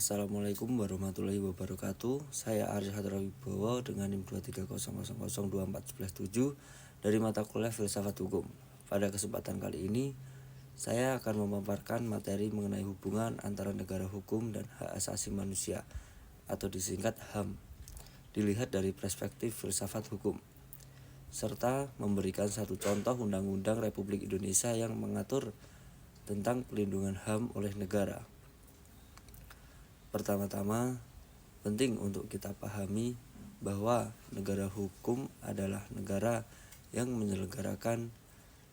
Assalamualaikum warahmatullahi wabarakatuh. Saya Arya Hadra Wibowo dengan NIM 230002411 dari mata kuliah Filsafat Hukum. Pada kesempatan kali ini, saya akan memaparkan materi mengenai hubungan antara negara hukum dan hak asasi manusia atau disingkat HAM, dilihat dari perspektif filsafat hukum, serta memberikan satu contoh Undang-Undang Republik Indonesia yang mengatur tentang pelindungan HAM oleh negara. Pertama-tama, penting untuk kita pahami bahwa negara hukum adalah negara yang menyelenggarakan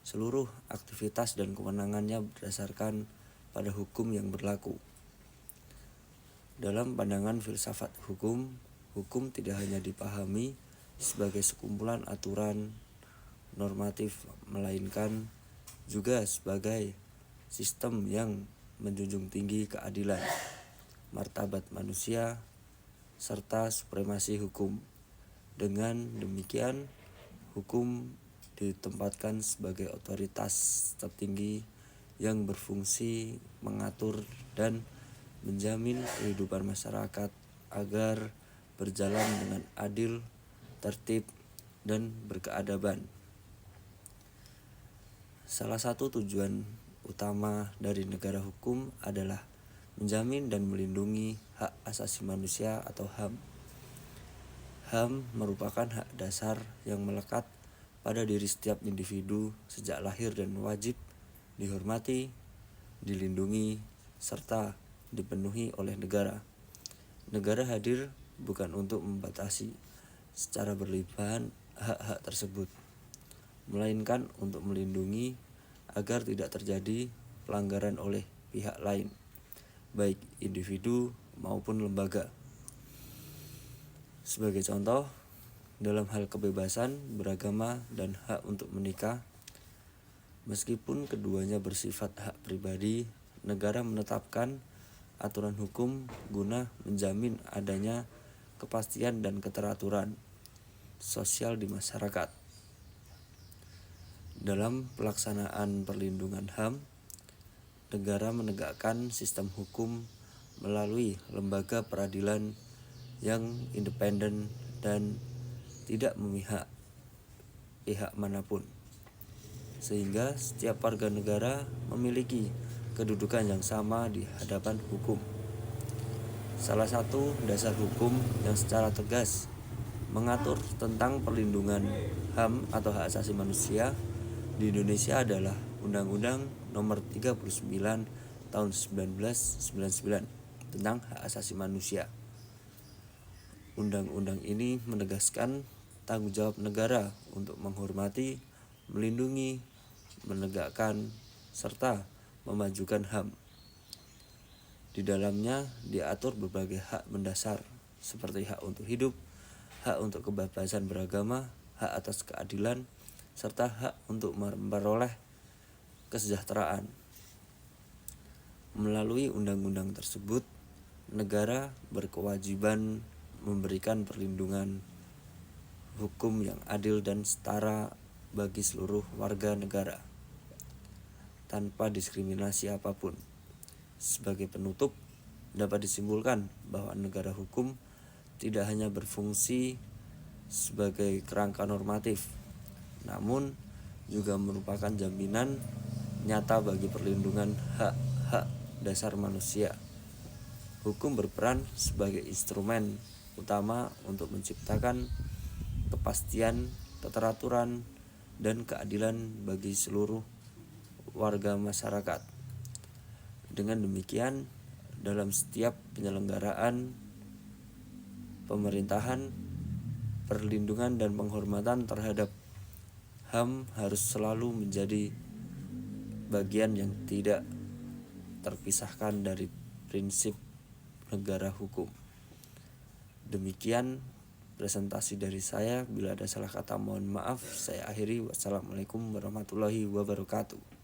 seluruh aktivitas dan kewenangannya berdasarkan pada hukum yang berlaku. Dalam pandangan filsafat hukum, hukum tidak hanya dipahami sebagai sekumpulan aturan normatif, melainkan juga sebagai sistem yang menjunjung tinggi keadilan, martabat manusia, serta supremasi hukum. Dengan demikian, hukum ditempatkan sebagai otoritas tertinggi yang berfungsi mengatur dan menjamin kehidupan masyarakat agar berjalan dengan adil, tertib, dan berkeadaban. Salah satu tujuan utama dari negara hukum adalah menjamin dan melindungi hak asasi manusia atau HAM. HAM merupakan hak dasar yang melekat pada diri setiap individu sejak lahir dan wajib dihormati, dilindungi, serta dipenuhi oleh negara. Negara hadir bukan untuk membatasi secara berlebihan hak-hak tersebut, melainkan untuk melindungi agar tidak terjadi pelanggaran oleh pihak lain, baik individu maupun lembaga. Sebagai contoh, dalam hal kebebasan beragama dan hak untuk menikah, meskipun keduanya bersifat hak pribadi, negara menetapkan aturan hukum guna menjamin adanya kepastian dan keteraturan sosial di masyarakat. Dalam pelaksanaan perlindungan HAM, negara menegakkan sistem hukum melalui lembaga peradilan yang independen dan tidak memihak pihak manapun, sehingga setiap warga negara memiliki kedudukan yang sama di hadapan hukum. Salah satu dasar hukum yang secara tegas mengatur tentang perlindungan HAM atau hak asasi manusia di Indonesia adalah Undang-Undang Nomor 39 Tahun 1999 tentang hak asasi manusia. Undang-undang ini menegaskan tanggung jawab negara untuk menghormati, melindungi, menegakkan, serta memajukan HAM. Di dalamnya diatur berbagai hak mendasar seperti hak untuk hidup, hak untuk kebebasan beragama, hak atas keadilan, serta hak untuk memperoleh kesejahteraan. Melalui undang-undang tersebut, negara berkewajiban memberikan perlindungan hukum yang adil dan setara bagi seluruh warga negara, tanpa diskriminasi apapun. Sebagai penutup, dapat disimpulkan bahwa negara hukum tidak hanya berfungsi sebagai kerangka normatif, namun juga merupakan jaminan nyata bagi perlindungan hak-hak dasar manusia. Hukum berperan sebagai instrumen utama untuk menciptakan kepastian, keteraturan, dan keadilan bagi seluruh warga masyarakat. Dengan demikian, dalam setiap penyelenggaraan pemerintahan, perlindungan dan penghormatan terhadap HAM harus selalu menjadi bagian yang tidak terpisahkan dari prinsip negara hukum. Demikian presentasi dari saya. Bila ada salah kata mohon maaf. Saya akhiri. Wassalamualaikum warahmatullahi wabarakatuh.